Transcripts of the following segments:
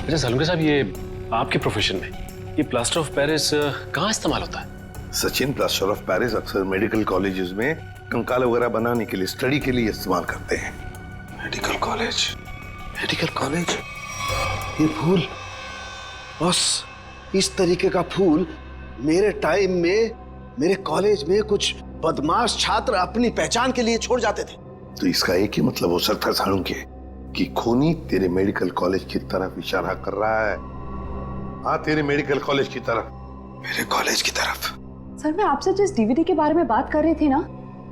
अच्छा सलून साहब, ये आपके प्रोफेशन में ये प्लास्टर ऑफ पेरिस कहाँ इस्तेमाल होता है? सचिन, प्लास्टर ऑफ पेरिस अक्सर मेडिकल कॉलेजेस में कंकाल वगैरह बनाने के लिए, स्टडी के लिए इस्तेमाल करते हैं। मेडिकल कॉलेज, मेडिकल कॉलेज, ये फूल बस इस तरीके का फूल मेरे टाइम में मेरे कॉलेज में कुछ बदमाश छात्र अपनी पहचान के लिए छोड़ जाते थे। तो इसका एक ही मतलब हो सकता है सालुंखे कि खूनी तेरे मेडिकल कॉलेज की तरफ इशारा कर रहा है। हाँ, तेरे मेडिकल कॉलेज की तरफ। मेरे कॉलेज की तरफ। सर, मैं आपसे जिस डीवीडी के बारे में बात कर रही थी ना,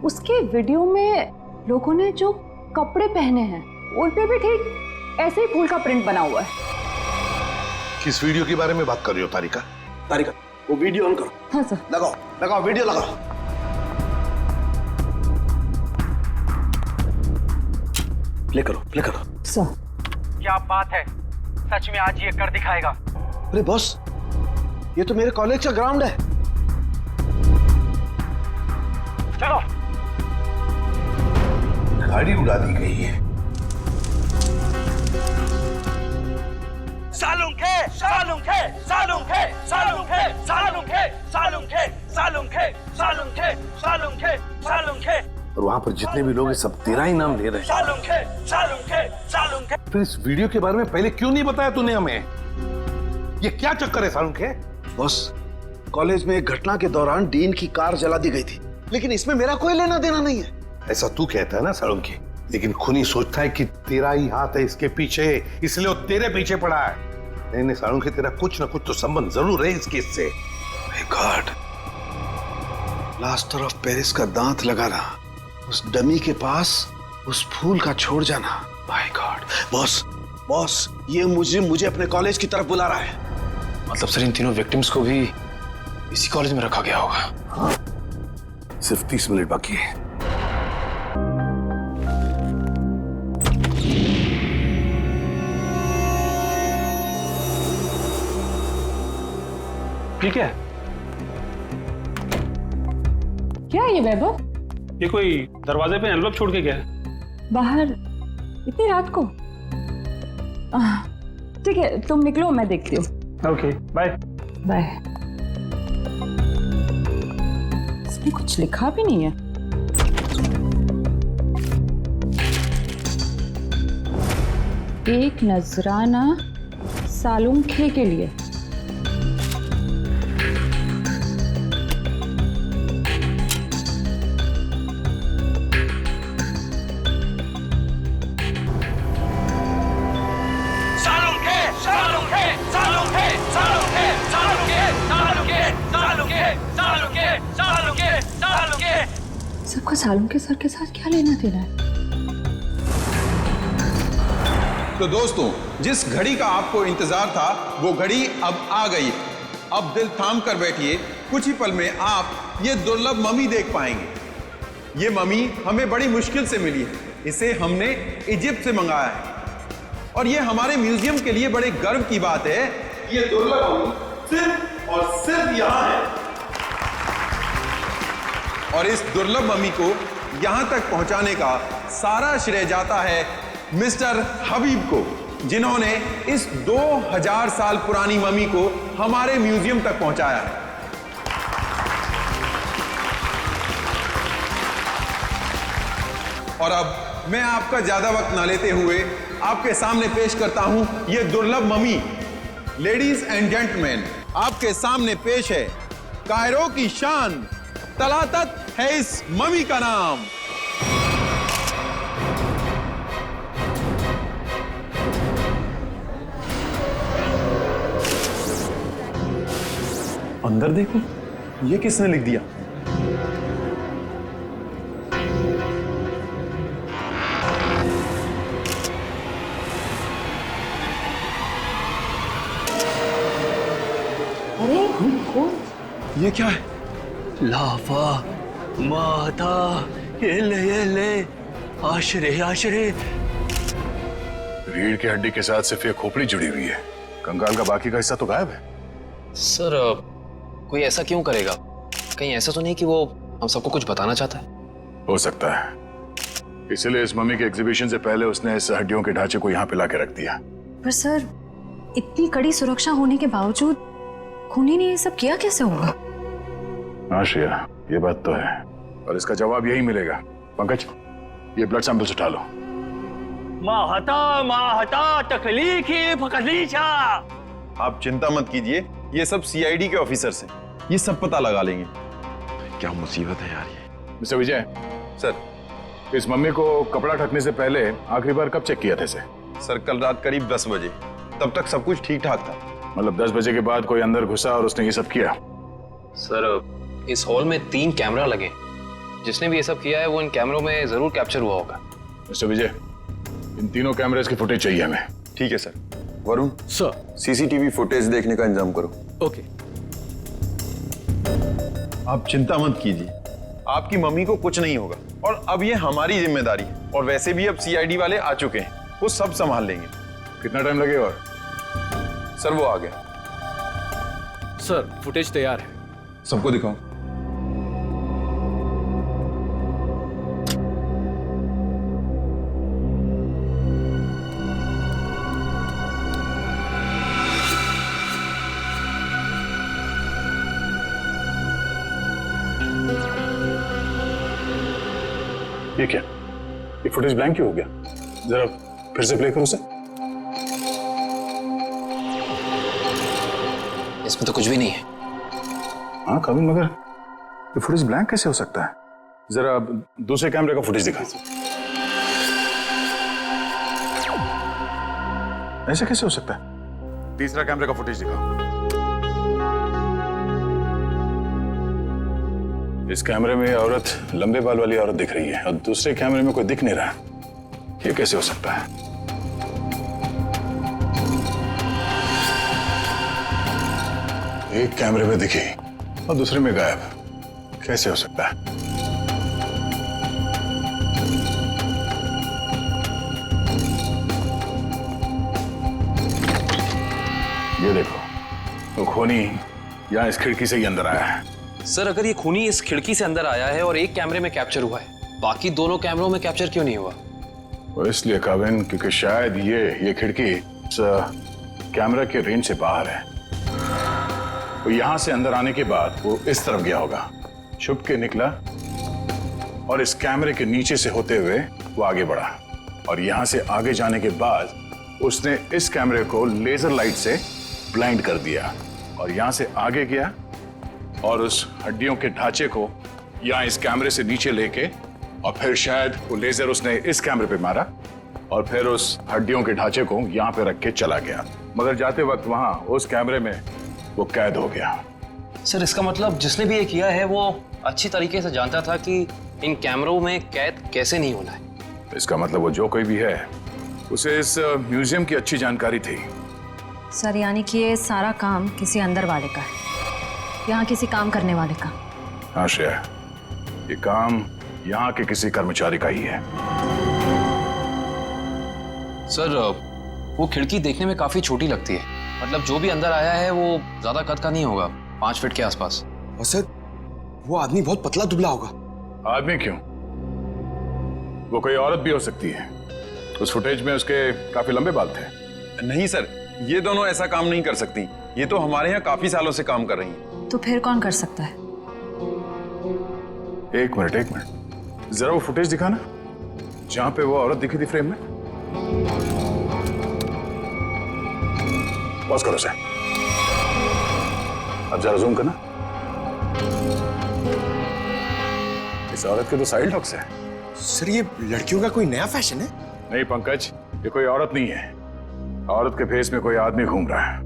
उसके वीडियो में लोगों ने जो कपड़े पहने हैं उन पे भी ठीक ऐसे ही फूल का प्रिंट बना हुआ है। किस वीडियो के बारे में बात कर रही हो तारिका? तारिका, वो वीडियो ऑन करो। हाँ सर। लगाओ लगाओ, वीडियो लगाओ। प्ले करो, प्ले करो। सर, क्या बात है, सच में आज ये कर दिखाएगा। अरे बॉस, ये तो मेरे कॉलेज का ग्राउंड है। चलो। गाड़ी उड़ा दी गई है। सालुंखे, सालुंखे, सालुंखे, सालुंखे, सालुंखे, सालुंखे, सालुंखे, सालुंखे, सालुंखे, सालुंखे। और वहां पर जितने भी लोग हैं सब तेरा ही नाम ले रहे हैं। सालुंखे, सालुंखे, सालुंखे। फिर इस वीडियो के बारे में पहले क्यों नहीं बताया तूने हमें? ये क्या चक्कर है सालुंखे? बॉस, कॉलेज में एक घटना के दौरान डीन की कार जला दी गई थी, लेकिन इसमें मेरा कोई लेना देना नहीं है। ऐसा तू कहता है ना सालुंखे, लेकिन खूनी सोचता है कि तेरा ही हाथ है इसके पीछे, इसलिए वो तेरे पीछे पड़ा है। नहीं सालुंखे, तेरा कुछ ना कुछ तो संबंध जरूर है इस केस से। गॉड, प्लास्टर ऑफ पेरिस का दांत लगाना, उस डमी के पास उस फूल का छोड़ जाना। My God. बॉस, बॉस, ये मुझे अपने कॉलेज की तरफ बुला रहा है। मतलब सर, इन तीनों विक्टिम्स को भी इसी कॉलेज में रखा गया होगा? हाँ, सिर्फ 30 मिनट बाकी है। ठीक है। क्या है ये वैभव? ये कोई दरवाजे पे एनवलप छोड़ के गया है? बाहर इतनी रात को? ठीक है, तुम निकलो, मैं देखती हूँ। Okay, bye bye. इसमें कुछ लिखा भी नहीं है। एक नजराना सालुंखे के लिए। सबका सालुंखे सर के साथ क्या लेना देना है? तो दोस्तों, जिस घड़ी का आपको इंतजार था वो घड़ी अब आ गई। अब दिल थाम कर बैठिए, कुछ ही पल में आप ये दुर्लभ मम्मी देख पाएंगे। ये मम्मी हमें बड़ी मुश्किल से मिली है। इसे हमने इजिप्ट से मंगाया है और ये हमारे म्यूजियम के लिए बड़े गर्व की बात है। ये दुर्लभ मम्मी सिर्फ और सिर्फ यहाँ है और इस दुर्लभ मम्मी को यहां तक पहुंचाने का सारा श्रेय जाता है मिस्टर हबीब को, जिन्होंने इस 2000 साल पुरानी मम्मी को हमारे म्यूजियम तक पहुंचाया है। और अब मैं आपका ज्यादा वक्त ना लेते हुए आपके सामने पेश करता हूं यह दुर्लभ मम्मी। लेडीज एंड जेंटलमैन, आपके सामने पेश है कायरो की शान, तलातत है इस मम्मी का नाम। अंदर देखो, ये किसने लिख दिया? अरे कौन? ये क्या है? लावा माता, ये ले आशरे आशरे। रीढ़ की हड्डी के साथ सिर्फ ये खोपड़ी जुड़ी हुई है, कंकाल का बाकी का हिस्सा तो गायब है। सर, कोई ऐसा क्यों करेगा? कहीं ऐसा तो नहीं कि वो हम सबको कुछ बताना चाहता है? हो सकता है, इसलिए इस मम्मी के एग्जीबिशन से पहले उसने इस हड्डियों के ढांचे को यहाँ पे लाके रख दिया। पर सर, इतनी कड़ी सुरक्षा होने के बावजूद खूनी ने ये सब किया कैसे होगा? हाँ श्रेया, ये बात तो है और इसका जवाब यही मिलेगा। पंकज, ये ब्लड सैंपल्स उठा लो। माहता तकलीफ फकलीचा। आप चिंता मत कीजिए, ये सब सीआईडी के ऑफिसर्स हैं, ये सब पता लगा लेंगे। क्या मुसीबत है यार ये। मिस्टर विजय सर, इस मम्मी को कपड़ा ढकने से पहले आखिरी बार कब चेक किया था इसे? सर कल रात करीब 10 बजे, तब तक सब कुछ ठीक ठाक था। मतलब 10 बजे के बाद कोई अंदर घुसा और उसने ये सब किया? सर इस हॉल में 3 कैमरा लगे, जिसने भी ये सब किया है वो इन कैमरों में जरूर कैप्चर हुआ होगा। मिस्टर विजय, इन तीनों कैमरेज की फुटेज चाहिए हमें। ठीक है sir. Varun sir, CCTV footage देखने का इंतजाम करो। ओके। आप चिंता मत कीजिए, आपकी मम्मी को कुछ नहीं होगा और अब ये हमारी जिम्मेदारी है। और वैसे भी अब सीआईडी वाले आ चुके हैं, वो सब संभाल लेंगे। कितना टाइम लगेगा? और सर वो आ गया। सर फुटेज तैयार है। सबको दिखाओ। ये क्या? ये फुटेज ब्लैंक क्यों हो गया? जरा फिर से प्ले करो उसे। इसमें तो कुछ भी नहीं है। हाँ कविन, मगर ये फुटेज ब्लैंक कैसे हो सकता है? जरा दूसरे कैमरे का फुटेज दिखा। ऐसे कैसे हो सकता है? तीसरा कैमरे का फुटेज दिखाओ। इस कैमरे में औरत, लंबे बाल वाली औरत दिख रही है और दूसरे कैमरे में कोई दिख नहीं रहा। ये कैसे हो सकता है? एक कैमरे में दिखी और दूसरे में गायब। कैसे हो सकता है? ये देखो, तो खूनी यहाँ इस खिड़की से ही अंदर आया है। सर अगर ये खूनी इस खिड़की से अंदर आया है और एक कैमरे में कैप्चर हुआ है, बाकी दोनों कैमरों में कैप्चर क्यों नहीं हुआ? वो इसलिए काविन, क्योंकि शायद ये खिड़की इस कैमरा के रेंज से बाहर है। वो यहां से अंदर आने के बाद वो इस तरफ गया होगा, छुप के निकला और इस कैमरे के नीचे से होते हुए वो आगे बढ़ा और यहां से आगे जाने के बाद उसने इस कैमरे को लेजर लाइट से ब्लाइंड कर दिया और यहां से आगे गया और उस हड्डियों के ढांचे को यहाँ इस कैमरे से नीचे लेके और फिर शायद वो लेजर उसने इस कैमरे पे मारा और फिर उस हड्डियों के ढांचे को यहाँ पे रख के चला गया, मगर जाते वक्त वहां उस कैमरे में वो कैद हो गया। सर इसका मतलब जिसने भी ये किया है वो अच्छी तरीके से जानता था कि इन कैमरों में कैद कैसे नहीं होना है। इसका मतलब वो जो कोई भी है उसे इस म्यूजियम की अच्छी जानकारी थी। सर यानी कि ये सारा काम किसी अंदर वाले का है, यहाँ किसी काम करने वाले का। हाँ श्रेया, ये काम यहाँ के किसी कर्मचारी का ही है। सर वो खिड़की देखने में काफी छोटी लगती है, मतलब जो भी अंदर आया है वो ज्यादा कद का नहीं होगा, 5 फीट के आसपास। और सर वो आदमी बहुत पतला दुबला होगा। आदमी क्यों, वो कोई औरत भी हो सकती है। उस फुटेज में उसके काफी लंबे बाल थे। नहीं सर, ये दोनों ऐसा काम नहीं कर सकती, ये तो हमारे यहाँ काफी सालों से काम कर रही हैं। तो फिर कौन कर सकता है? एक मिनट, जरा वो फुटेज दिखाना जहां पे वो औरत दिखी थी फ्रेम में। पॉज करो सर, अब जरा जूम करना। इस औरत के तो साइड हॉक्स है। सर ये लड़कियों का कोई नया फैशन है? नहीं पंकज, ये कोई औरत नहीं है। औरत के भेष में कोई आदमी घूम रहा है।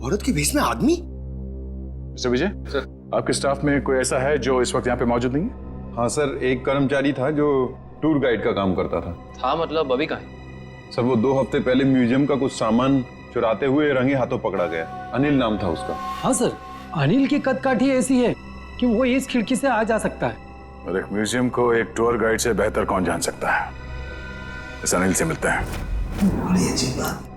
औरत के भेष में आदमी? मिस्टर विजय सर, आपके स्टाफ में कोई ऐसा है जो इस वक्त यहाँ पे मौजूद नहीं है? हाँ सर, एक कर्मचारी था जो टूर गाइड का काम करता था। मतलब अभी कहाँ है? सर वो 2 हफ्ते पहले म्यूजियम का कुछ सामान चुराते हुए रंगे हाथों पकड़ा गया। अनिल नाम था उसका। हाँ सर, अनिल की कदकाठी ऐसी है कि वो इस खिड़की से आ जा सकता है। और एक म्यूजियम को एक टूर गाइड से बेहतर कौन जान सकता है। इस अनिल से मिलता है। बड़ी अजीब बात।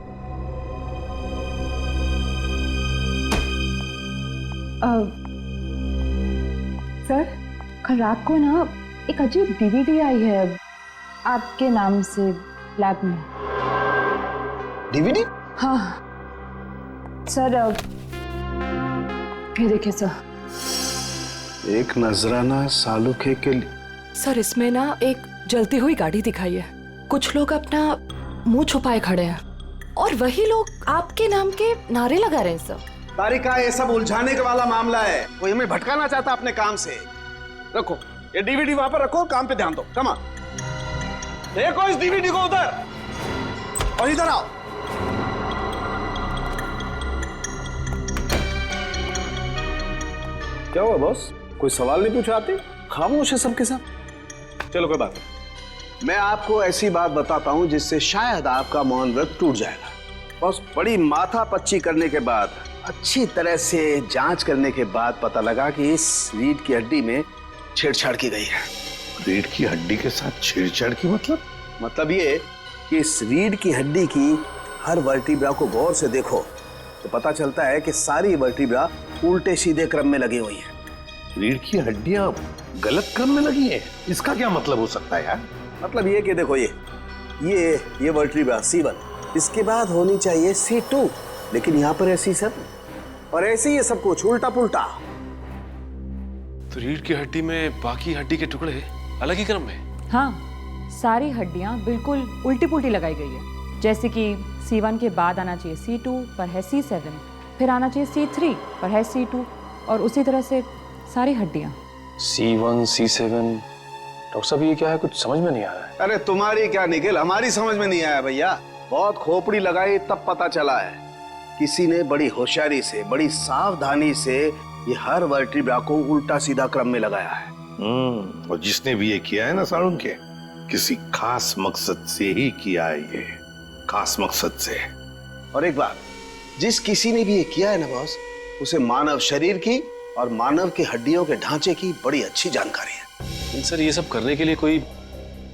सर कल रात को ना एक अजीब डीवीडी आई है आपके नाम से लैब में। डीवीडी? हाँ, सर ये देखिए सर। एक नजराना सालुखे के लिए। सर इसमें ना एक जलती हुई गाड़ी दिखाई है, कुछ लोग अपना मुंह छुपाए खड़े हैं और वही लोग आपके नाम के नारे लगा रहे हैं सर। तारिका, ये सब उलझाने के वाला मामला है, कोई हमें भटकाना चाहता अपने काम से। रखो ये डीवीडी वहां पर रखो, काम पे ध्यान दो। कमा देखो इस डीवीडी को उधर, और इधर आओ। क्या हुआ बॉस, कोई सवाल नहीं पूछा आते? खामोश है सबके सब। चलो कोई बात नहीं, मैं आपको ऐसी बात बताता हूं जिससे शायद आपका मौन व्रत टूट जाएगा। बॉस, बड़ी माथा पच्ची करने के बाद, अच्छी तरह से जांच करने के बाद पता लगा कि इस रीढ़ की हड्डी में छेड़छाड़ की गई है। रीढ़ की हड्डी के साथ छेड़छाड़ की मतलब ये कि इस रीढ़ की हड्डी की हर वर्टिब्रा को गौर से देखो तो पता चलता है कि सारी वर्टिब्रा उल्टे सीधे क्रम में लगी हुई है। रीढ़ की हड्डियां गलत क्रम में लगी है, इसका क्या मतलब हो सकता है यार? मतलब ये कि देखो ये वर्टिब्रा C1, इसके बाद होनी चाहिए C2, लेकिन यहाँ पर है C7, और ऐसे ही ये सब कुछ उल्टा पुल्टा। तो रीढ़ की हड्डी में बाकी हड्डी के टुकड़े अलग ही क्रम में? हाँ, सारी हड्डियां बिल्कुल उल्टी पुल्टी लगाई गई है। जैसे कि C1 के बाद आना चाहिए C2 पर है C7, फिर आना चाहिए C3 पर है C2, और उसी तरह से सारी हड्डियां। C1 C7, डॉक्टर साहब ये क्या है, कुछ समझ में नहीं आ रहा है। अरे तुम्हारी क्या निखिल, हमारी समझ में नहीं आया भैया। बहुत खोपड़ी लगाई तब पता चला है। किसी ने बड़ी होशियारी से, बड़ी सावधानी से ये हर वर्टिब्रा को उल्टा सीधा क्रम में लगाया है। और जिसने भी ये किया है ना सालुंखे, किसी खास मकसद से ही किया है, ये खास मकसद से। और एक बात, जिस किसी ने भी ये किया है ना बॉस, उसे मानव शरीर की और मानव की हड्डियों के ढांचे की बड़ी अच्छी जानकारी है। सर ये सब करने के लिए कोई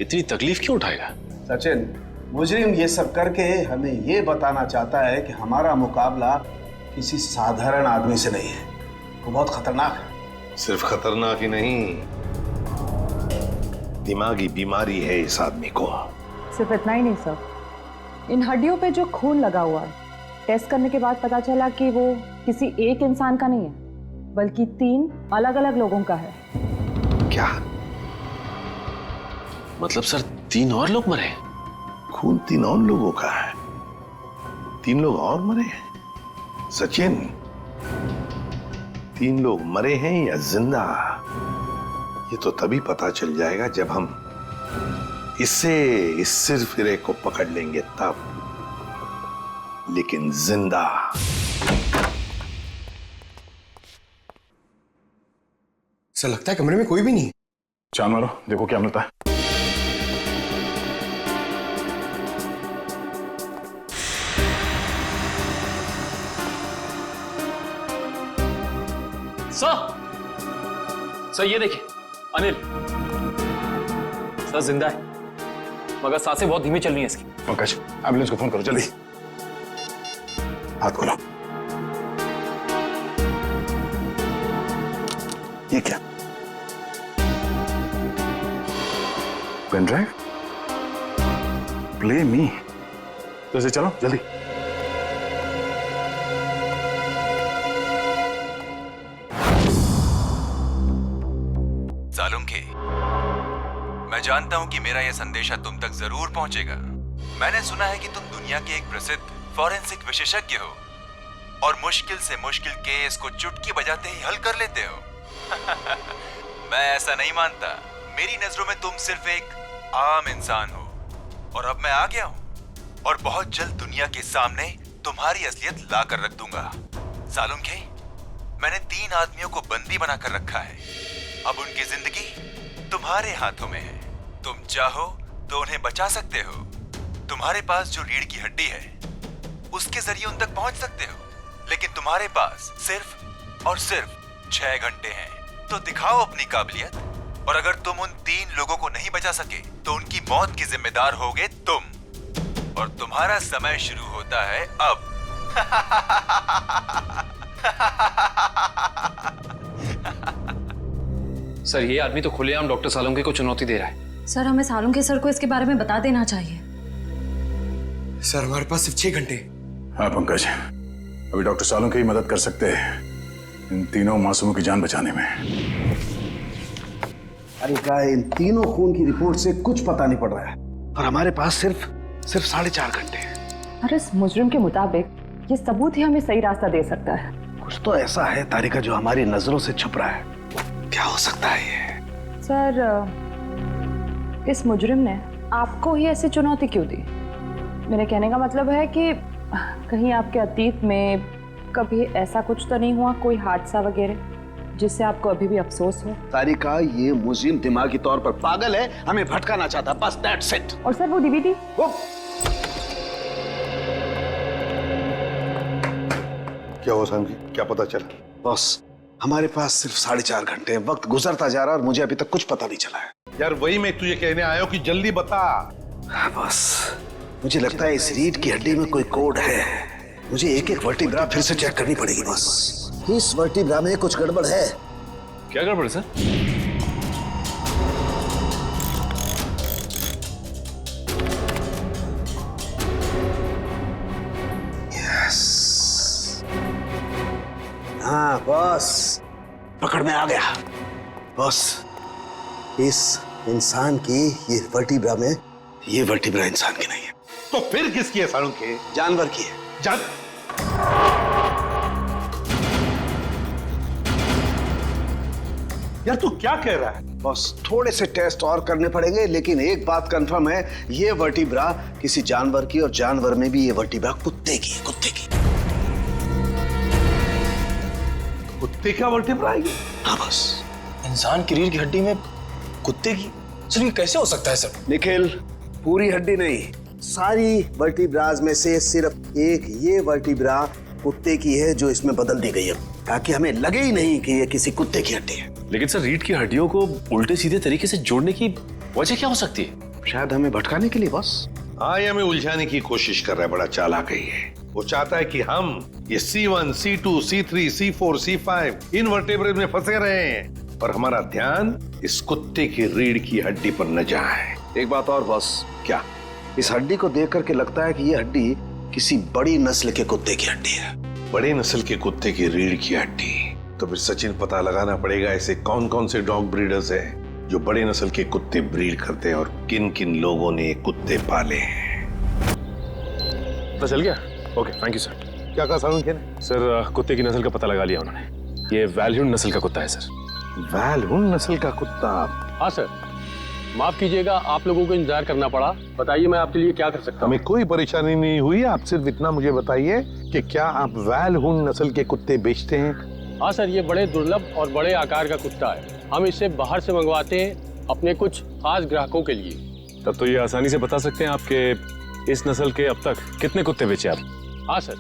इतनी तकलीफ क्यों उठाएगा? सचिन, मुजरिम ये सब करके हमें ये बताना चाहता है कि हमारा मुकाबला किसी साधारण आदमी से नहीं है, वो बहुत खतरनाक है। सिर्फ खतरनाक ही नहीं, दिमागी बीमारी है इस आदमी को। सिर्फ इतना ही नहीं सर, इन हड्डियों पे जो खून लगा हुआ है, टेस्ट करने के बाद पता चला कि वो किसी एक इंसान का नहीं है, बल्कि 3 अलग अलग लोगों का है। क्या मतलब सर 3 और लोग मरे? खून 3 और लोगों का है? 3 लोग और मरे हैं? सचिन, 3 लोग मरे हैं या जिंदा, ये तो तभी पता चल जाएगा जब हम इस सिरफिरे को पकड़ लेंगे तब। लेकिन जिंदा। सर लगता है कमरे में कोई भी नहीं है। चांद मारो, देखो क्या मिलता है। सर ये देखिए, अनिल सर जिंदा है, मगर सांसें बहुत धीमी चल रही हैं इसकी। पंकज, एम्बुलेंस को फोन करो जल्दी। हाथ खोलो। ये क्या? Pen drive? Play me. तो इसे चलो जल्दी। सालुंखे, मैं जानता हूं कि मेरा यह संदेशा तुम तक जरूर पहुंचेगा। मैंने सुना है कि तुम दुनिया के एक प्रसिद्ध फॉरेंसिक विशेषज्ञ हो और मुश्किल से मुश्किल केस को चुटकी बजाते ही हल कर लेते हो। मैं ऐसा नहीं मानता। मेरी नजरों में तुम सिर्फ एक आम इंसान हो, और अब मैं आ गया हूं और बहुत जल्द दुनिया के सामने तुम्हारी असलियत ला कर रख दूंगा। सालुंखे, मैंने 3 आदमियों को बंदी बनाकर रखा है। अब उनकी जिंदगी तुम्हारे हाथों में है। तुम चाहो तो उन्हें बचा सकते हो। तुम्हारे पास जो रीढ़ की हड्डी है उसके जरिए उन तक पहुंच सकते हो, लेकिन तुम्हारे पास सिर्फ और सिर्फ 6 घंटे हैं। तो दिखाओ अपनी काबिलियत, और अगर तुम उन 3 लोगों को नहीं बचा सके तो उनकी मौत की जिम्मेदार होगे तुम, और तुम्हारा समय शुरू होता है अब। सर ये आदमी तो खुलेआम डॉक्टर सालुंखे को चुनौती दे रहा है। सर हमें सालुंखे सर को इसके बारे में बता देना चाहिए। सर हमारे पास सिर्फ 6 घंटे। हाँ पंकज, अभी डॉक्टर सालुंखे ही मदद कर सकते हैं इन तीनों मासूमों की जान बचाने में। अरे क्या इन तीनों खून की रिपोर्ट से कुछ पता नहीं पड़ रहा है और हमारे पास सिर्फ 4.5 घंटे हैं। और इस मुजरिम के मुताबिक ये सबूत ही हमें सही रास्ता दे सकता है। कुछ तो ऐसा है तारिका जो हमारी नजरों से छुप रहा है। क्या हो सकता है ये? सर, इस मुजरिम ने आपको ही ऐसी चुनौती क्यों दी? मेरे कहने का मतलब है कि कहीं आपके अतीत में कभी ऐसा कुछ तो नहीं हुआ, कोई हादसा वगैरह जिससे आपको अभी भी अफसोस हो? तारिका, ये मुजिम दिमागी तौर पर पागल है, हमें भटकाना चाहता, बस दैट्स इट। और सर वो डीवीडी? क्या हुआ सालुंखे, क्या पता चला? बॉस, हमारे पास सिर्फ 4.5 घंटे, वक्त गुजरता जा रहा है और मुझे अभी तक कुछ पता नहीं चला है। यार वही मैं तुझे कहने आया हूं कि जल्दी बता। बस मुझे लगता है इस रीढ़ की हड्डी में कोई कोड है। मुझे एक वर्टिब्रा फिर से चेक करनी पड़ेगी बस। इस वर्टिब्रा में कुछ गड़बड़ है। क्या गड़बड़ है सर? हाँ बॉस, पकड़ में आ गया। बॉस, इस इंसान की ये वर्टिब्रा में, ये वर्टिब्रा इंसान की नहीं है। तो फिर किसकी है सालुंखे? जानवर की है। यार तू क्या कह रहा है? बॉस, थोड़े से टेस्ट और करने पड़ेंगे, लेकिन एक बात कंफर्म है, ये वर्टिब्रा किसी जानवर की, और जानवर में भी ये वर्टिब्रा कुत्ते की है। कुत्ते की। कुत्ते का वर्टिब्रा है? हाँ बॉस। इंसान की रीढ़ की हड्डी में कुत्ते की? सर ये कैसे हो सकता है सर? निखिल, पूरी हड्डी नहीं, सारी वर्टिब्राज में से सिर्फ एक ये वर्टिब्रा कुत्ते की है जो इसमें बदल दी गई है, ताकि हमें लगे ही नहीं कि ये किसी कुत्ते की हड्डी है। लेकिन सर, रीढ़ की हड्डियों को उल्टे सीधे तरीके से जोड़ने की वजह क्या हो सकती है? शायद हमें भटकाने के लिए बॉस। हाँ, ये हमें उलझाने की कोशिश कर रहा है, बड़ा चालाक है ये। वो चाहता है कि हम ये C1, C2, C3, C4, C5 इन वर्टेब्रे में फंसे रहे हैं और हमारा ध्यान इस कुत्ते की रीढ़ की हड्डी पर न जाए। एक बात और बॉस। क्या? इस हड्डी को देख करके लगता है कि ये हड्डी किसी बड़ी नस्ल के कुत्ते की हड्डी है। बड़े नस्ल के कुत्ते की रीढ़ की हड्डी? तो फिर सचिन पता लगाना पड़ेगा ऐसे कौन कौन से डॉग ब्रीडर्स हैं जो बड़े नस्ल के कुत्ते ब्रीड करते हैं और किन किन लोगों ने कुत्ते पाले हैं। पता चल गया? Okay, thank you sir. क्या कहा सालुंखे ने? सर, कुत्ते की नस्ल का पता लगा लिया उन्होंने। ये वैल्यून नस्ल का कुत्ता है सर। वैल्यून नस्ल का कुत्ता? हाँ सर, माफ कीजिएगा, आप लोगों को इंतजार करना पड़ा। बताइए मैं आपके लिए क्या कर सकता हूँ? हमें कोई परेशानी नहीं हुई, आप सिर्फ इतना मुझे बताइए कि क्या आप वैल्यून नस्ल के कुत्ते बेचते हैं? हाँ सर, ये बड़े दुर्लभ और बड़े आकार का कुत्ता है। हम इसे बाहर से मंगवाते हैं अपने कुछ खास ग्राहकों के लिए। तब तो ये आसानी से बता सकते हैं आपके इस नस्ल के अब तक कितने कुत्ते बेचे आप? हाँ सर,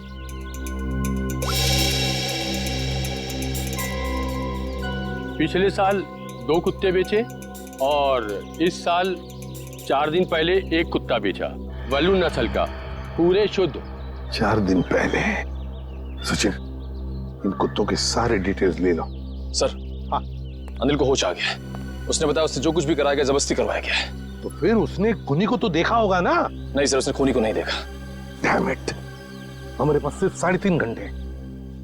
पिछले साल 2 कुत्ते बेचे और इस साल 4 दिन पहले 1 कुत्ता बेचा, वैल्यून नस्ल का, पूरे शुद्ध। 4 दिन पहले? सचिन, इन कुत्तों के सारे डिटेल्स ले लो। सर, हाँ, अनिल को होश आ गया। उसने बताया उससे जो कुछ भी कराया गया जबरदस्ती करवाया गया है। तो फिर उसने खूनी को तो देखा होगा ना? नहीं सर, उसने खूनी को नहीं देखा। डैम इट, हमारे पास सिर्फ 3.5 घंटे।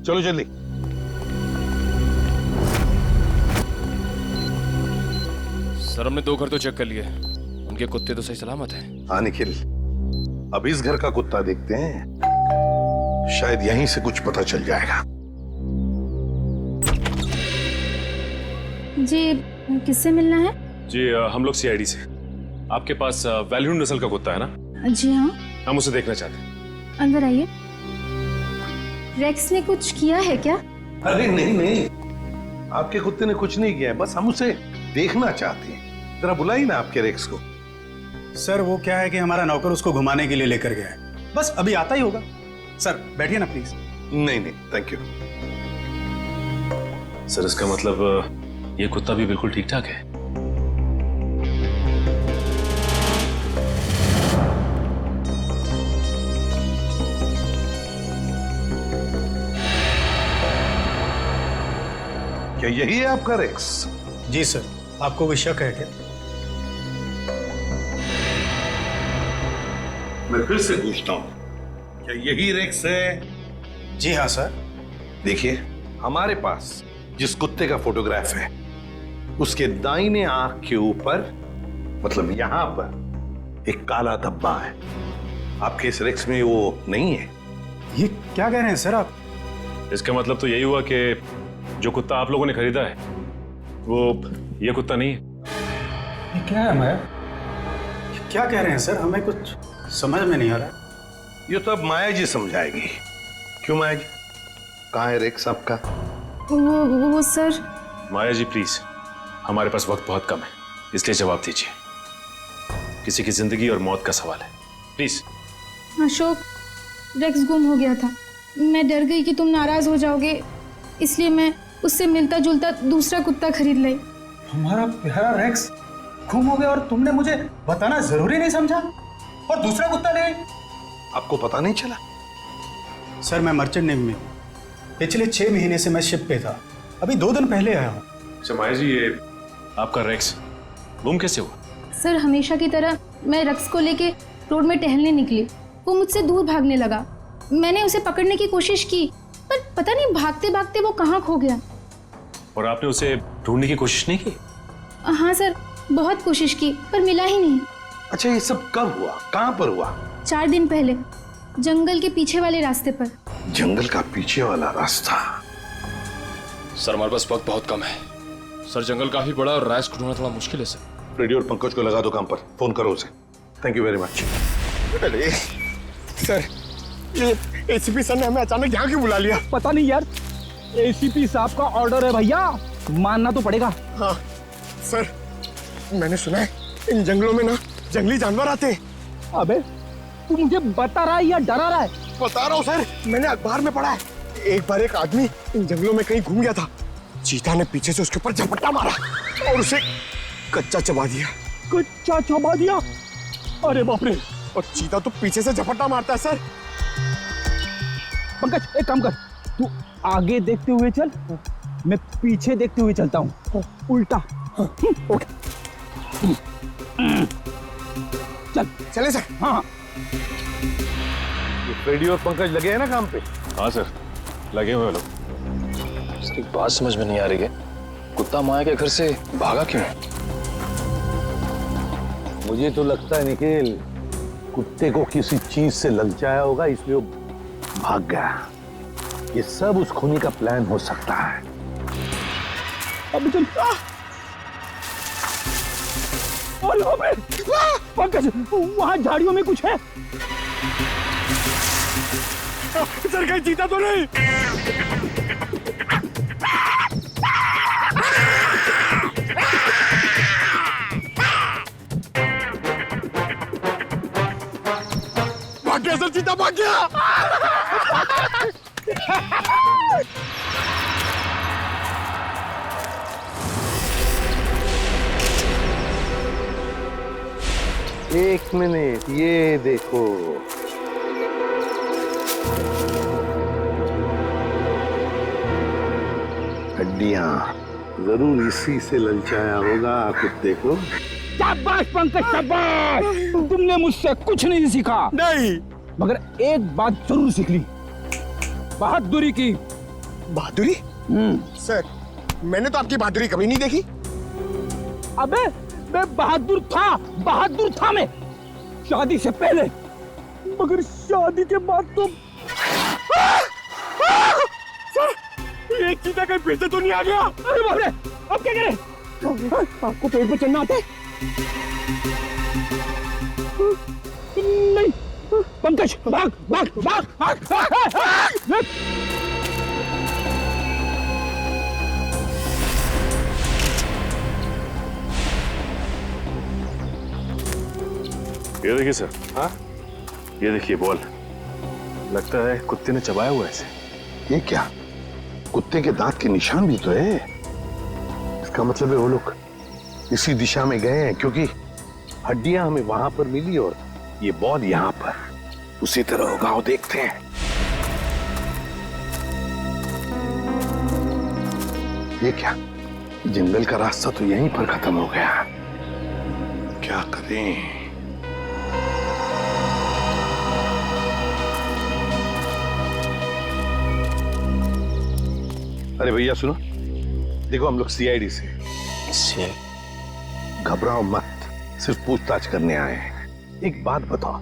चलो जल्दी। सर, हमने 2 घर तो चेक कर लिए, उनके कुत्ते तो सही सलामत हैं। हाँ निखिल, अब इस घर का कुत्ता देखते हैं, शायद यहीं से कुछ पता चल जाएगा। जी, किससे मिलना है? जी, हम लोग CID से। आपके पास वैल्यून नस्ल का कुत्ता है ना? जी हाँ। हम उसे देखना चाहते हैं। अंदर आइए। रेक्स ने कुछ किया है क्या? अरे नहीं, आपके कुत्ते ने कुछ नहीं किया है, बस हम उसे देखना चाहते हैं। जरा बुलाइए ना आपके रेक्स को। सर, वो क्या है कि हमारा नौकर उसको घुमाने के लिए लेकर गया है, बस अभी आता ही होगा। सर बैठिए ना प्लीज। नहीं, थैंक यू। सर, इसका मतलब ये कुत्ता भी बिल्कुल ठीक ठाक है? क्या यही है आपका रेक्स? जी सर, आपको कोई शक है क्या? मैं फिर से पूछता हूं, क्या यही रेक्स है जी हाँ सर। देखिए, हमारे पास जिस कुत्ते का फोटोग्राफ है उसके दाहिने आंख के ऊपर, मतलब यहां पर एक काला धब्बा है। आपके इस रेक्स में वो नहीं है। ये क्या कह रहे हैं सर आप? इसका मतलब तो यही हुआ कि जो कुत्ता आप लोगों ने खरीदा है वो ये कुत्ता नहीं है। ये क्या है माया? ये क्या कह रहे हैं सर? हमें कुछ समझ में नहीं आ रहा। ये तो अब माया जी समझाएगी। क्यों माया जी, कहाँ है रेक्स आपका? वो सर। माया जी प्लीज, हमारे पास वक्त बहुत कम है, इसलिए जवाब दीजिए। किसी की जिंदगी और मौत का सवाल है, प्लीज। अशोक, रेक्स गुम हो गया था। मैं डर गई कि तुम नाराज हो जाओगे, इसलिए मैं उससे मिलता जुलता दूसरा कुत्ता खरीद लाई। हमारा प्यारा रेक्स गुम हो गया और तुमने मुझे बताना जरूरी नहीं समझा और दूसरा कुत्ता ले आई। आपको पता नहीं चला? सर मैं मर्चेंट नेवी में हूँ। पिछले 6 महीने से मैं शिप पे था, अभी 2 दिन पहले आया हूँ। अच्छा माया जी, ये आपका रेक्स गुम कैसे हुआ? सर हमेशा की तरह मैं रेक्स को लेके रोड में टहलने निकली। वो मुझसे दूर भागने लगा। मैंने उसे पकड़ने की कोशिश की, पर पता नहीं भागते भागते वो कहाँ खो गया। और आपने उसे ढूंढने की कोशिश नहीं की? हाँ सर, बहुत कोशिश की पर मिला ही नहीं। अच्छा, ये सब कब हुआ, कहाँ पर हुआ? 4 दिन पहले, जंगल के पीछे वाले रास्ते पर। जंगल का पीछे वाला रास्ता? सर हमारे पास वक्त बहुत कम है। सर जंगल काफी बड़ा और राइस को ढूंढना थोड़ा मुश्किल है सर। रेडियो और पंकज को लगा दो काम पर, फोन करो उसे। Thank you very much. अरे सर, ये एसीपी सर ने हमें अचानक यहाँ क्यों बुला लिया? पता नहीं यार, एसीपी साहब का ऑर्डर है भैया, मानना तो पड़ेगा। हाँ सर, मैंने सुना है इन जंगलों में ना जंगली जानवर आते हैं। अबे तू मुझे बता रहा है या डरा रहा है? बता रहा हूँ सर, मैंने अखबार में पढ़ा है। एक बार एक आदमी इन जंगलों में कहीं घूम गया था। चीता ने पीछे से उसके ऊपर झपट्टा मारा और उसे कच्चा चबा दिया। कच्चा चबा दिया? अरे बाप रे! और चीता तो पीछे से झपट्टा मारता है सर। पंकज एक काम कर, तू आगे देखते हुए चल, मैं पीछे देखते हुए चलता हूँ, उल्टा। ओके चल। चले सर। हाँ। रेडियो और पंकज लगे हैं ना काम पे? हाँ सर, लगे हुए लोग। सर एक बात समझ में नहीं आ रही है, कुत्ता माया के घर से भागा क्यों? मुझे तो लगता है निखिल, कुत्ते को किसी चीज से ललचाया होगा, इसलिए वो भाग गया। ये सब उस खूनी का प्लान हो सकता है। अब चल। पंकज, वहां झाड़ियों में कुछ है। सर कहीं चीता तो नहीं? भाग गया सर, चीता भाग गया। एक मिनट, ये देखो। हड्डियां, जरूर इसी से ललचाया होगा कुत्ते को। शाबाश पंकज, शाबाश! तुमने मुझसे कुछ नहीं सीखा। नहीं, मगर एक बात जरूर सीख ली, बहादुरी की। बहादुरी? सर मैंने तो आपकी बहादुरी कभी नहीं देखी। अबे मैं बहादुर था मैं, शादी से पहले, मगर शादी के बाद तो। सर एक चीता कहीं फिर से तो नहीं आ गया? अरे बाप रे, अब क्या करें? आपको पेड़ पे चढ़ना आता है? नहीं पंकज, भाग भाग भाग भाग, भाग। ये देखिए सर। हाँ, ये देखिए बॉल, लगता है कुत्ते ने चबाया हुआ है इसे। ये क्या, कुत्ते के दांत के निशान भी तो है। इसका मतलब है वो लोग इसी दिशा में गए हैं, क्योंकि हड्डियां हमें वहां पर मिली और ये बॉल यहाँ पर। उसी तरह होगा, वो देखते हैं। ये क्या, जंगल का रास्ता तो यहीं पर खत्म हो गया। क्या करें? अरे भैया सुनो, देखो हम लोग सीआईडी से। घबराओ मत, सिर्फ पूछताछ करने आए हैं। एक बात बताओ,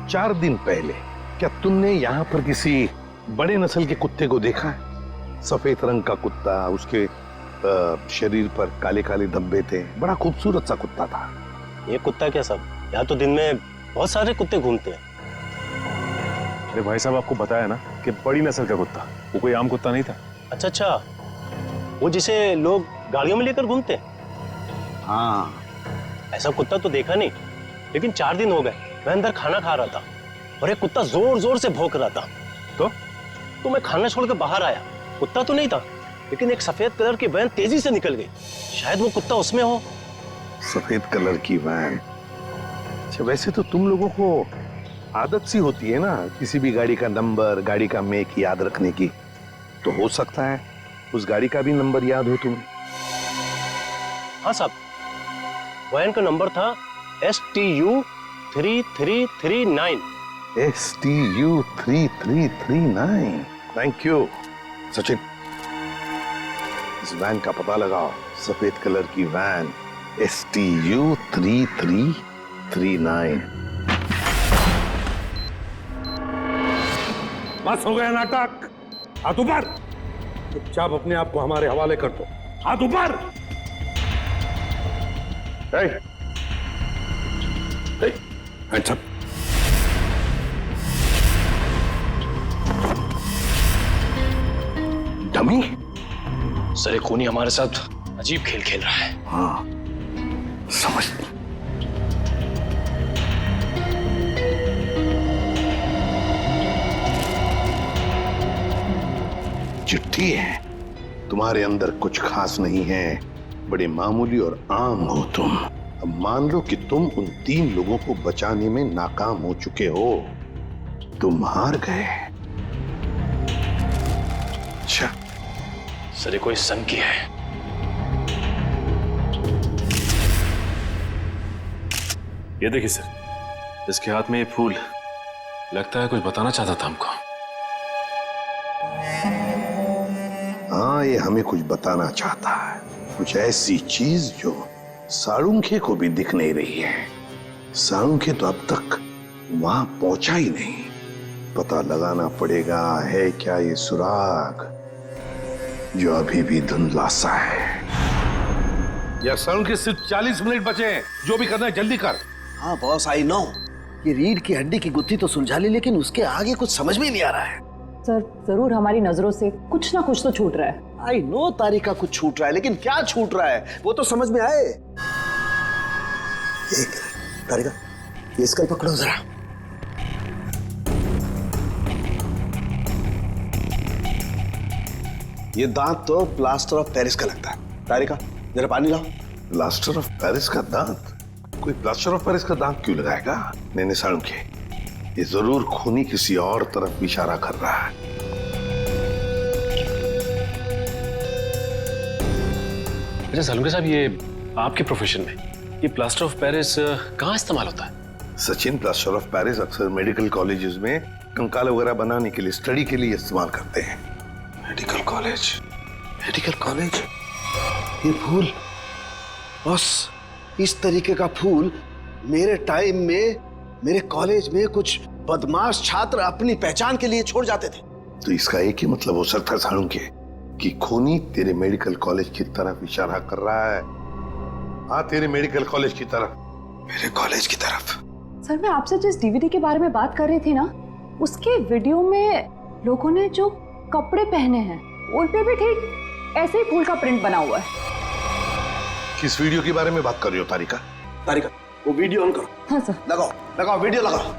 4 दिन पहले क्या तुमने यहाँ पर किसी बड़े नस्ल के कुत्ते को देखा है? सफेद रंग का कुत्ता, उसके शरीर पर काले काले धब्बे थे, बड़ा खूबसूरत सा कुत्ता था। ये कुत्ता क्या सब, यहाँ तो दिन में बहुत सारे कुत्ते घूमते हैं। अरे भाई साहब, आपको बताया ना कि बड़ी नस्ल का कुत्ता, वो कोई आम कुत्ता नहीं था। अच्छा अच्छा, वो जिसे लोग गाड़ियों में लेकर घूमते हैं? हाँ। ऐसा कुत्ता तो देखा नहीं, लेकिन 4 दिन हो गए मैं अंदर खाना खा रहा था और एक कुत्ता जोर जोर से भौंक रहा था। तो मैं खाना छोड़कर बाहर आया, कुत्ता तो नहीं था, लेकिन एक सफेद कलर की वैन तेजी से निकल गई। शायद वो कुत्ता उसमें हो। सफेद कलर की वैन? अच्छा, वैसे तो तुम लोगों को आदत सी होती है ना किसी भी गाड़ी का नंबर, गाड़ी का मेक याद रखने की, तो हो सकता है उस गाड़ी का भी नंबर याद हो तुम्हें। हाँ साहब, वैन का नंबर था STU 3339। STU 3339। Thank you Sachin, इस वैन का पता लगाओ। सफेद कलर की वैन, STU 3339। बस हो गया नाटक, हाथ ऊपर। चुपचाप अपने आप को हमारे हवाले कर दो, हाथ ऊपर। hands up। डमी? सर, एक खूनी हमारे साथ अजीब खेल खेल रहा है। हाँ, समझ। चिट्ठी है, तुम्हारे अंदर कुछ खास नहीं है, बड़े मामूली और आम हो तुम। अब मान लो कि तुम उन 3 लोगों को बचाने में नाकाम हो चुके हो, तुम हार गए। अच्छा सर, ये कोई संग की है। ये देखिए सर, इसके हाथ में ये फूल, लगता है कुछ बताना चाहता था हमको। हाँ, ये हमें कुछ बताना चाहता है, कुछ ऐसी चीज जो साळुंखे को भी दिख नहीं रही है। साळुंखे तो अब तक वहां पहुंचा ही नहीं। पता लगाना पड़ेगा है क्या ये सुराग जो अभी भी धुंधला सा है। या साळुंखे सिर्फ 40 मिनट बचे हैं, जो भी करना है जल्दी कर। हाँ बॉस, आई नो। ये रीढ़ की हड्डी की गुत्थी तो सुलझा ली, लेकिन उसके आगे कुछ समझ में नहीं आ रहा है। सर, जरूर हमारी नजरों से कुछ ना कुछ तो छूट रहा है। आई नो तारिका, कुछ छूट रहा है, लेकिन क्या छूट रहा है वो तो समझ में आए। एक तारिका, ये स्कल पकड़ो जरा। ये दांत तो प्लास्टर ऑफ पेरिस का लगता है। तारिका, जरा पानी लाओ। प्लास्टर ऑफ पेरिस का दांत? कोई प्लास्टर ऑफ पेरिस का दांत क्यों लगाएगा? नहीं साळुंखे, ये जरूर खूनी किसी और तरफ इशारा कर रहा है। अच्छा साळुंखे साहब, ये आपके प्रोफेशन में ये प्लास्टर ऑफ पेरिस कहाँ इस्तेमाल होता है? सचिन, प्लास्टर ऑफ पेरिस अक्सर मेडिकल कॉलेजेस में कंकाल वगैरह बनाने के लिए, स्टडी के लिए इस्तेमाल करते हैं। Medical college? Medical college? ये फूल बस, इस तरीके का फूल मेरे टाइम में मेरे कॉलेज में कुछ बदमाश छात्र अपनी पहचान के लिए छोड़ जाते थे। तो इसका एक ही मतलब हो सकता है साळुंखे कि खूनी तेरे मेडिकल कॉलेज की तरफ इशारा कर रहा है। हाँ, तेरे मेडिकल कॉलेज की तरफ। मेरे कॉलेज की तरफ? सर, मैं आपसे जिस डीवीडी के बारे में बात कर रही थी ना, उसके वीडियो में लोगों ने जो कपड़े पहने हैं उन पे भी ठीक ऐसे ही फूल का प्रिंट बना हुआ है। किस वीडियो के बारे में बात कर रही हो तारिका? तारिका, वो वीडियो ऑन करो। हाँ सर। लगाओ लगाओ, वीडियो लगाओ।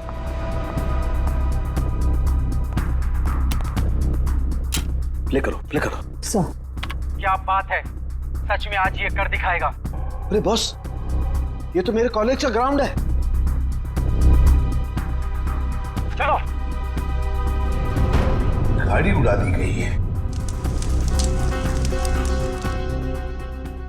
प्ले करो, प्ले करो। सर, क्या बात है, सच में आज ये कर दिखाएगा। अरे बॉस, ये तो मेरे कॉलेज का ग्राउंड है। चलो। गाड़ी उड़ा दी गई है।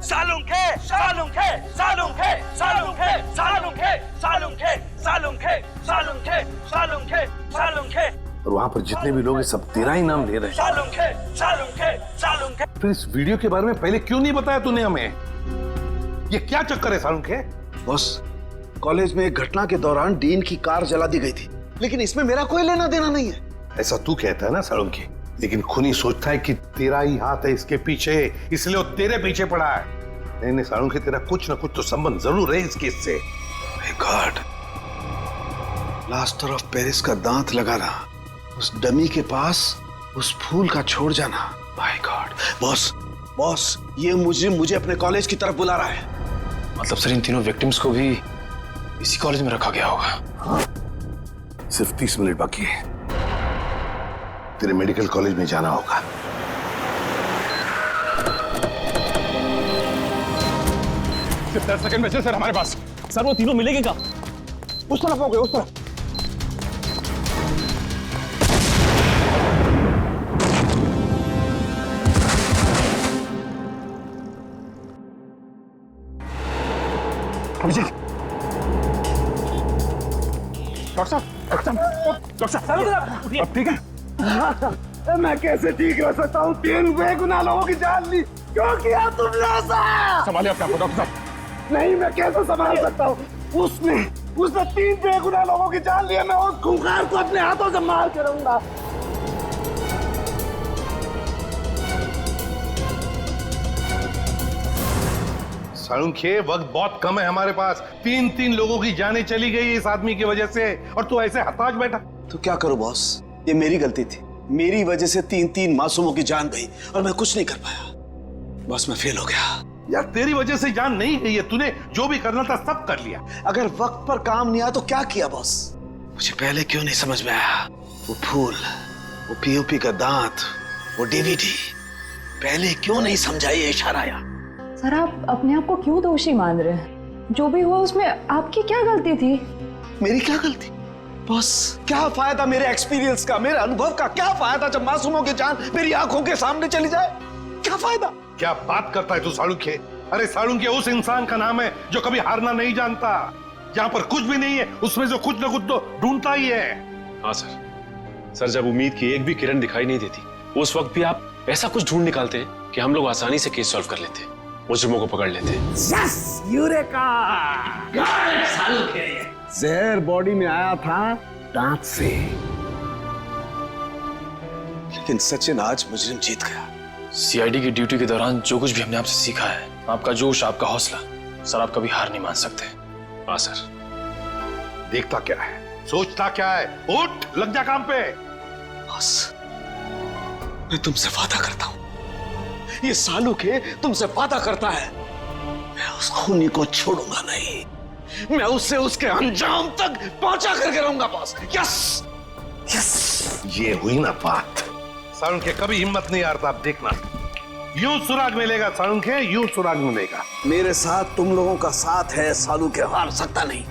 साळुंखे, साळुंखे, साळुंखे, साळुंखे, साळुंखे, साळुंखे, साळुंखे, साळुंखे, साळुंखे, साळुंखे। और वहां पर जितने भी लोग हैं सब तेरा ही नाम ले रहे हैं। फिर इस वीडियो के बारे में पहले क्यों नहीं बताया तूने हमें? ये क्या चक्कर है सालुंखे? बॉस, कॉलेज में एक घटना के दौरान डीन की कार जला दी गई थी, लेकिन इसमें मेरा कोई लेना देना नहीं है। ऐसा तू कहता है ना सालुंखे, लेकिन खूनी सोचता है कि तेरा ही हाथ है इसके पीछे, इसलिए वो तेरे पीछे पड़ा है। नहीं सालुंखे, तेरा कुछ ना कुछ तो संबंध जरूर है इस केस से। गॉड, प्लास्टर ऑफ पेरिस का दांत लगाना, उस डमी के पास उस फूल का छोड़ जाना। My God. बॉस, ये मुझे अपने कॉलेज की तरफ बुला रहा है। मतलब सर इन तीनों विक्टिम्स को भी इसी कॉलेज में रखा गया होगा? हाँ, सिर्फ 30 मिनट बाकी है, तेरे मेडिकल कॉलेज में जाना होगा। सिर्फ 10 सेकंड बचे सर हमारे पास। सर वो तीनों मिलेंगे क्या? उस तरफ हो गए, उस तरफ। अभिजीत, डॉक्टर साहब, अब ठीक है? मैं कैसे ठीक रह सकता हूँ? 3 बेगुनाह लोगों की जान ली, क्यों किया तुमने ऐसा? संभालिए अपने आप को डॉक्टर साहब। नहीं, मैं कैसे संभाल सकता हूँ? उसने 3 बेगुनाह लोगों की जान लिया। मैं उस खूंखार को अपने हाथों से मार के रहूंगा। सालुंखे, वक्त बहुत कम है हमारे पास। 3 लोगों की जानें चली गई इस आदमी की वजह से, और तू ऐसे हताश बैठा। तो क्या करूं बॉस, ये मेरी गलती थी। मेरी वजह से 3 मासूमों की जान गई और मैं कुछ नहीं कर पाया। बॉस, मैं फेल हो गया। यार तेरी वजह से जान नहीं गई है, तूने जो भी करना था सब कर लिया। अगर वक्त पर काम नहीं आया तो क्या किया बॉस? मुझे पहले क्यों नहीं समझ में आया? वो फूल, वो पीओपी का दांत, वो डीवीडी, पहले क्यों नहीं समझा? ये इशारा आया। सर आप अपने आप को क्यों दोषी मान रहे हैं? जो भी हुआ उसमें आपकी क्या गलती थी? मेरी क्या गलती? बॉस, क्या फायदा मेरे एक्सपीरियंस का, मेरे अनुभव का? क्या फायदा जब मासूमों की जान मेरी आंखों के सामने चली जाए? क्या फायदा? क्या बात करता है तू सालुंखे? अरे सालुंखे उस इंसान का नाम है जो कभी हारना नहीं जानता। जहां पर कुछ भी नहीं है उसमें से कुछ ना कुछ तो ढूंढता ही है। हाँ सर, जब उम्मीद की एक भी किरण दिखाई नहीं देती, उस वक्त भी आप ऐसा कुछ ढूंढ निकालते हैं कि हम लोग आसानी से केस सॉल्व कर लेते, मुजरिमों को पकड़ लेते। Yes, eureka! जहर बॉडी में आया था दांत से। लेकिन सचिन, आज मुजरिम जीत गया। सीआईडी की ड्यूटी के दौरान जो कुछ भी हमने आपसे सीखा है, आपका जोश, आपका हौसला, सर आप कभी हार नहीं मान सकते। हाँ सर। देखता क्या है, सोचता क्या है? उठ, लग जा काम पे। बस, मैं तुमसे वादा करता हूं, ये सालुखे तुमसे वादा करता है, मैं उस खूनी को छोड़ूंगा नहीं। मैं उससे उसके अंजाम तक पहुंचा करके रहूंगा बॉस। Yes, yes. ये हुई ना बात। सालुंखे कभी हिम्मत नहीं हारता, आप देखना। यूं सुराग मिलेगा सालुंखे, यूं सुराग मिलेगा। मेरे साथ तुम लोगों का साथ है, सालुखे हार सकता नहीं।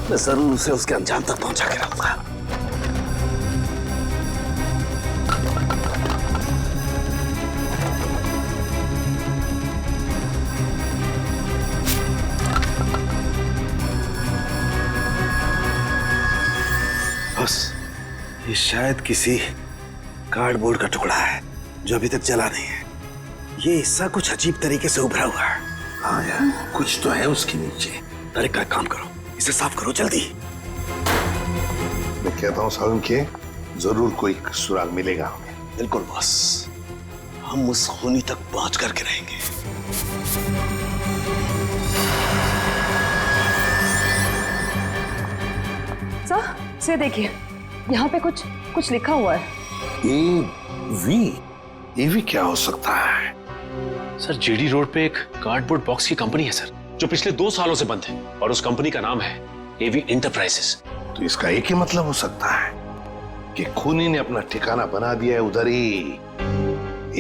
मैं जरूर उसे उसके अंजाम तक पहुंचा के रहूंगा। बस, ये शायद किसी कार्डबोर्ड का टुकड़ा है जो अभी तक जला नहीं है। ये हिस्सा कुछ अजीब तरीके से उभरा हुआ है। हाँ यार, कुछ तो है उसके नीचे। अरे का काम करो, इसे साफ करो जल्दी। मैं कहता हूँ सालुंखे, जरूर कोई सुराग मिलेगा हमें। बिल्कुल बॉस, हम उस खूनी तक पहुंच करके रहेंगे। सर, से देखिए, यहाँ पे कुछ लिखा हुआ है। एवी क्या हो सकता है? सर जेडी रोड पे एक कार्डबोर्ड बॉक्स की कंपनी है सर, जो पिछले 2 सालों से बंद है, और उस कंपनी का नाम है एवी एंटरप्राइजेस। तो इसका एक ही मतलब हो सकता है कि खूनी ने अपना ठिकाना बना दिया है उधर ही,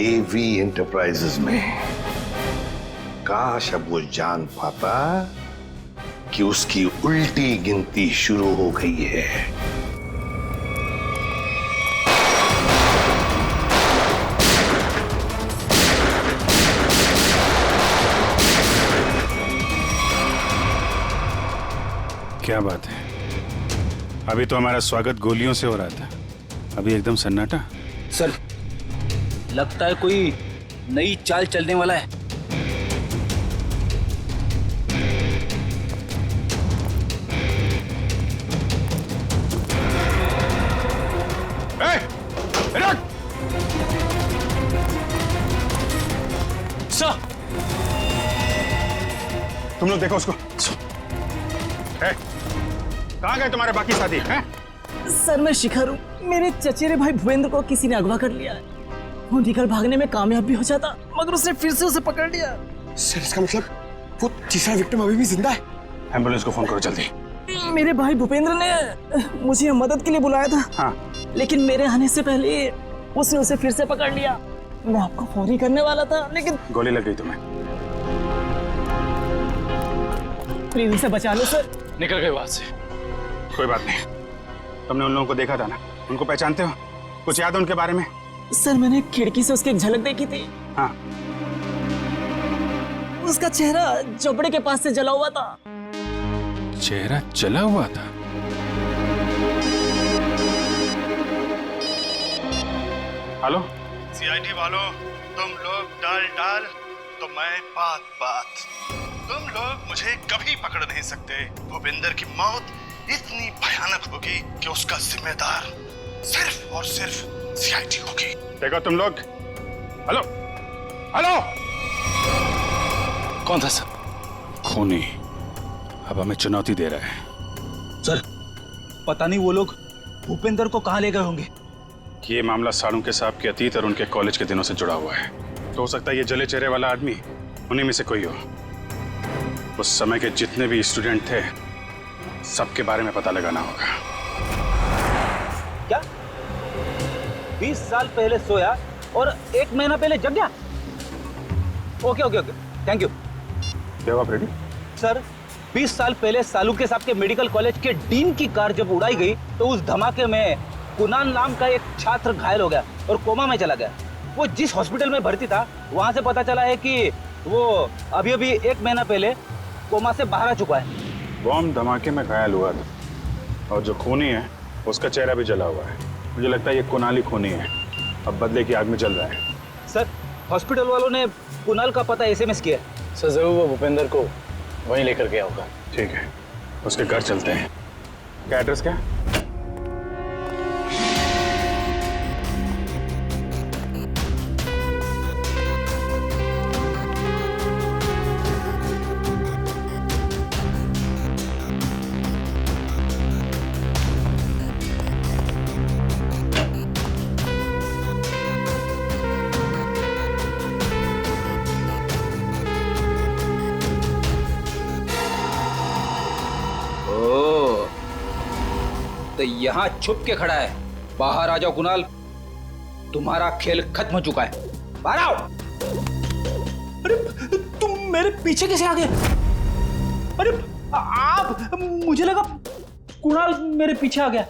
एवी एंटरप्राइजेस में। काश अब वो जान पाता कि उसकी उल्टी गिनती शुरू हो गई है। क्या बात है, अभी तो हमारा स्वागत गोलियों से हो रहा था, अभी एकदम सन्नाटा। सर लगता है कोई नई चाल चलने वाला है। सर तुम लोग देखो उसको। कहाँ गए तुम्हारे बाकी साथी हैं? सर मैं शिखर हूँ, मेरे चचेरे भाई भूपेंद्र को किसी ने अगवा कर लिया है। वो निकल भागने में कामयाब भी हो जाता, मगर उसने फिर से उसे पकड़ लिया। सर इसका मतलब वो तीसरा विक्टिम अभी भी जिंदा है? एम्बुलेंस को फोन करो जल्दी। मेरे भाई भूपेंद्र ने मुझे मदद के लिए बुलाया था। हाँ। लेकिन मेरे आने से पहले उसने उसे फिर से पकड़ लिया। मैं आपको फोन ही करने वाला था, लेकिन गोली लग गई तुम्हें। प्लीज उसे बचा लो सर। निकल गए वहां से। कोई बात नहीं, तुमने उन लोगों को देखा था ना, उनको पहचानते हो? कुछ याद है उनके बारे में? सर मैंने खिड़की से उसकी एक झलक देखी थी। हाँ। उसका चेहरा जबड़े के पास से जला हुआ था। चेहरा जला हुआ था? हेलो सीआईडी वालों, तुम लोग डाल तो मैं बात। तुम लोग मुझे कभी पकड़ नहीं सकते। भूपेंद्र की मौत इतनी भयानक होगी कि उसका जिम्मेदार सिर्फ और सिर्फ सीआईडी होगी। देखो तुम लोग। हेलो हेलो, कौन था सर? खूनी अब हमें चुनौती दे रहा है। सर पता नहीं वो लोग भूपेंद्र को कहाँ ले गए होंगे। ये मामला साळुंके साहब के अतीत और उनके कॉलेज के दिनों से जुड़ा हुआ है। तो हो सकता है ये जले चेहरे वाला आदमी उन्हीं में से कोई हो। उस समय के जितने भी स्टूडेंट थे सबके बारे में पता लगाना होगा। क्या 20 साल पहले सोया और 1 महीना पहले जग गया? Okay thank you. जवाब रेडी? सर 20 साल पहले साळुंके साहब के मेडिकल कॉलेज के डीन की कार जब उड़ाई गई तो उस धमाके में कुणाल नाम का एक छात्र घायल हो गया और कोमा में चला गया। वो जिस हॉस्पिटल में भर्ती था वहां से पता चला है कि वो अभी 1 महीना पहले कोमा से बाहर आ चुका है। बॉम्ब धमाके में घायल हुआ था और जो खूनी है उसका चेहरा भी जला हुआ है। मुझे लगता है ये कुणाल ही खूनी है, अब बदले की आग में जल रहा है। सर हॉस्पिटल वालों ने कुणाल का पता एसएमएस किया है। सर जरूर वो भूपेंद्र को वहीं लेकर गया होगा। ठीक है, उसके घर चलते हैं। क्या एड्रेस क्या? तो यहाँ छुप के खड़ा है। बाहर आ जाओ कुणाल, तुम्हारा खेल खत्म हो चुका है। बाहर आओ। अरे तुम मेरे पीछे कैसे आ गए? अरे आप, मुझे लगा कुणाल मेरे पीछे आ गया।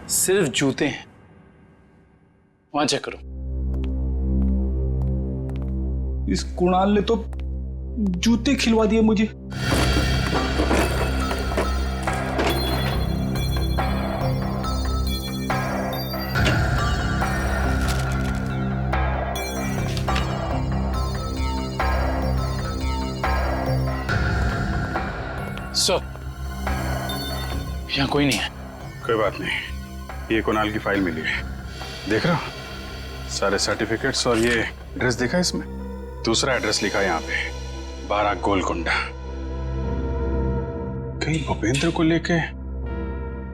सिर्फ जूते हैं, वहां चेक करो। इस कुणाल ने तो जूते खिलवा दिए मुझे। सर यहाँ कोई नहीं है। कोई बात नहीं, ये कुणाल की फाइल मिली है, देख रहा हो? सारे सर्टिफिकेट्स और ये एड्रेस देखा इसमें? दूसरा एड्रेस लिखा है यहाँ पे, 12 गोलकुंडा। कहीं भूपेंद्र को लेके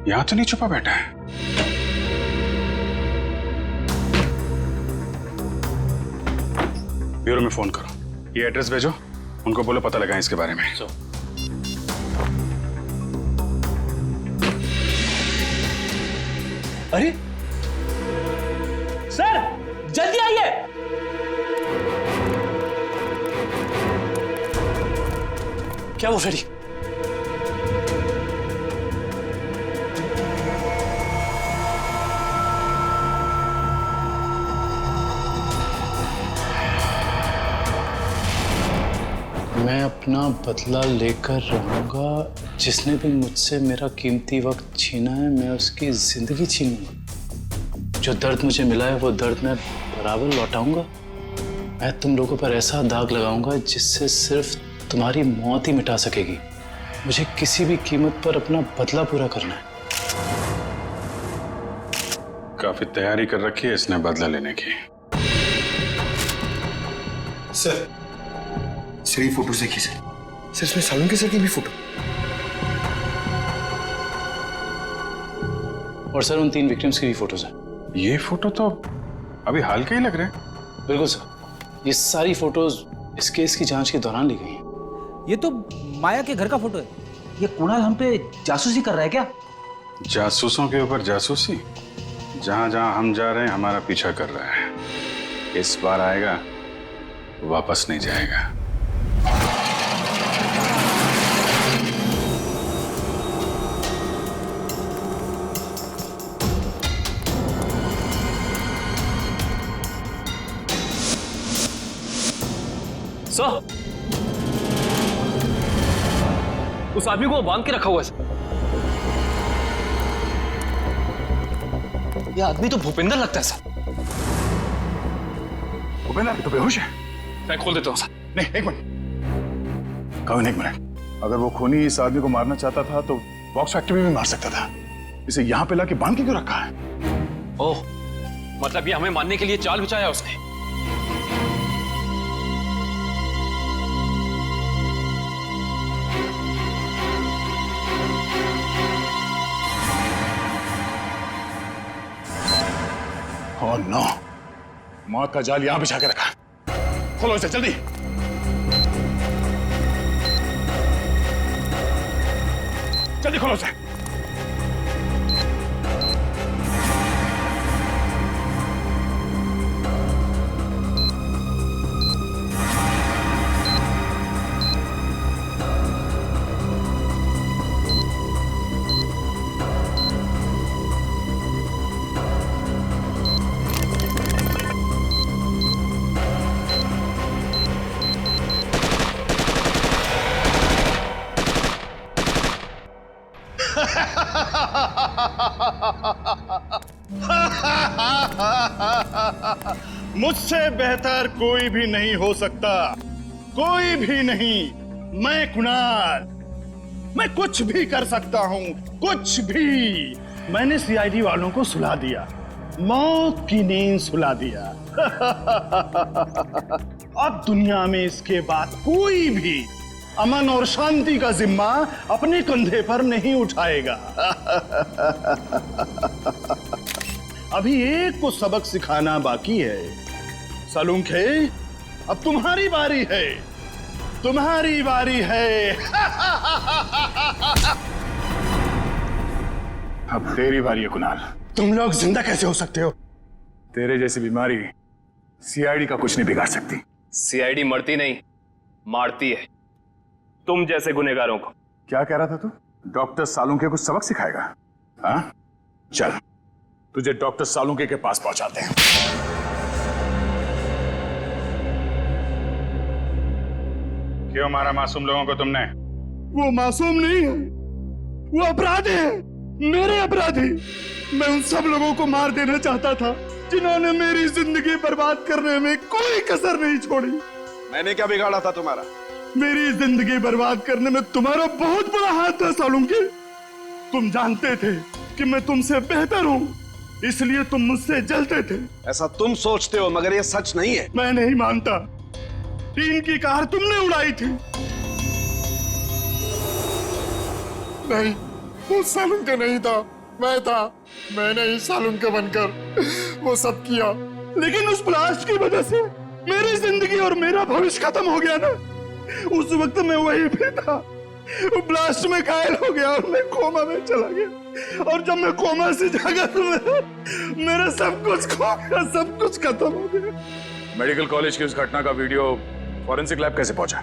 यहाँ तो नहीं छुपा बैठा है? ब्यूरो में फोन करो, ये एड्रेस भेजो, उनको बोलो पता लगाएं इसके बारे में। अरे सर जल्दी आइए। क्या वो फेरी? अपना बदला लेकर रहूंगा। जिसने भी मुझसे मेरा कीमती वक्त छीना है, मैं उसकी जिंदगी छीनूंगा। जो दर्द मुझे मिला है वो दर्द मैं बराबर लौटाऊंगा। मैं तुम लोगों पर ऐसा दाग लगाऊंगा जिससे सिर्फ तुम्हारी मौत ही मिटा सकेगी। मुझे किसी भी कीमत पर अपना बदला पूरा करना है। काफी तैयारी कर रखी है इसने बदला लेने की। सर ये फोटो देखिए सर इसमें सालुंके सर की भी फोटो। और सर उन 3 विक्टिम्स की भी फोटोज हैं। ये फोटो तो अभी हाल के ही लग रहे हैं। बिल्कुल सर, ये सारी फोटोज इस केस की जांच के दौरान ली गई हैं। ये तो माया के घर का फोटो है। ये कुणाल हम पे जासूसी कर रहा है क्या? जासूसों के ऊपर जासूसी? जहां जहां हम जा रहे हैं हमारा पीछा कर रहा है। इस बार आएगा, वापस नहीं जाएगा। सर, उस आदमी को बांध के रखा हुआ है सर। ये आदमी तो भूपेंद्र लगता है सर। भूपेंद्र तो बेहोश है। मैं खोल देता हूँ सर। नहीं, एक मिनट कविन, एक मिनट। अगर वो खूनी इस आदमी को मारना चाहता था तो बॉक्स फैक्ट्री में भी मार सकता था। इसे यहाँ पे लाके बांध के क्यों रखा है? ओह, मतलब ये हमें मारने के लिए चाल बिछाया उसने। ओह नो, मौत का जाल यहां बिछा के रखा। खोलो इसे जल्दी। जल्दी खोलो इसे। मुझसे बेहतर कोई भी नहीं हो सकता, कोई भी नहीं। मैं कुणाल, मैं कुछ भी कर सकता हूं, कुछ भी। मैंने सीआईडी वालों को सुला दिया, मौत की नींद सुला दिया। अब दुनिया में इसके बाद कोई भी अमन और शांति का जिम्मा अपने कंधे पर नहीं उठाएगा। अभी एक को सबक सिखाना बाकी है। सालुंखे, अब तुम्हारी बारी है, तुम्हारी बारी है। अब तेरी बारी है कुणाल। तुम लोग जिंदा कैसे हो सकते हो? तेरे जैसी बीमारी सीआईडी का कुछ नहीं बिगाड़ सकती। सीआईडी मरती नहीं, मारती है तुम जैसे गुनहगारों को। क्या कह रहा था तू? डॉक्टर सालुंके को सबक सिखाएगा? हाँ, चल तुझे डॉक्टर सालुंके के पास पहुंचाते हैं। क्यों मारा मासूम लोगों को तुमने? वो मासूम नहीं है, वो अपराधी है, मेरे अपराधी। मैं उन सब लोगों को मार देना चाहता था जिन्होंने मेरी जिंदगी बर्बाद करने में कोई कसर नहीं छोड़ी। मैंने क्या बिगाड़ा था तुम्हारा? मेरी जिंदगी बर्बाद करने में तुम्हारा बहुत बड़ा हाथ था सालुंके। तुम जानते थे कि मैं तुमसे बेहतर हूँ, इसलिए तुम मुझसे जलते थे। ऐसा तुम सोचते हो, मगर ये सच नहीं है। मैं नहीं मानता। टीन की कार तुमने उड़ाई थी। नहीं, वो सालुंके नहीं था, मैं था। मैंने ही सालुंके बनकर वो सब किया, लेकिन उस ब्लास्ट की वजह से मेरी जिंदगी और मेरा भविष्य खत्म हो गया ना। उस वक्त मैं वहीं पे था, वो ब्लास्ट में घायल हो गया और मैं कोमा में चला गया। और जब मैं कोमा से जागा तो मेरा सब कुछ खो गया, सब कुछ खत्म हो गया। मेडिकल कॉलेज की उस घटना का वीडियो फॉरेंसिक लैब कैसे पहुंचा?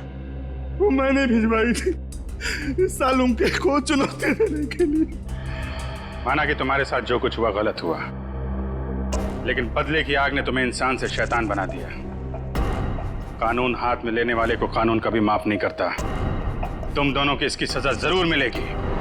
वो मैंने भिजवाई थी सालुंके को चुनौती देने के लिए। माना कि तुम्हारे साथ जो कुछ हुआ गलत हुआ, लेकिन बदले की आग ने तुम्हें इंसान से शैतान बना दिया। कानून हाथ में लेने वाले को कानून कभी माफ नहीं करता। तुम दोनों की इसकी सजा जरूर मिलेगी।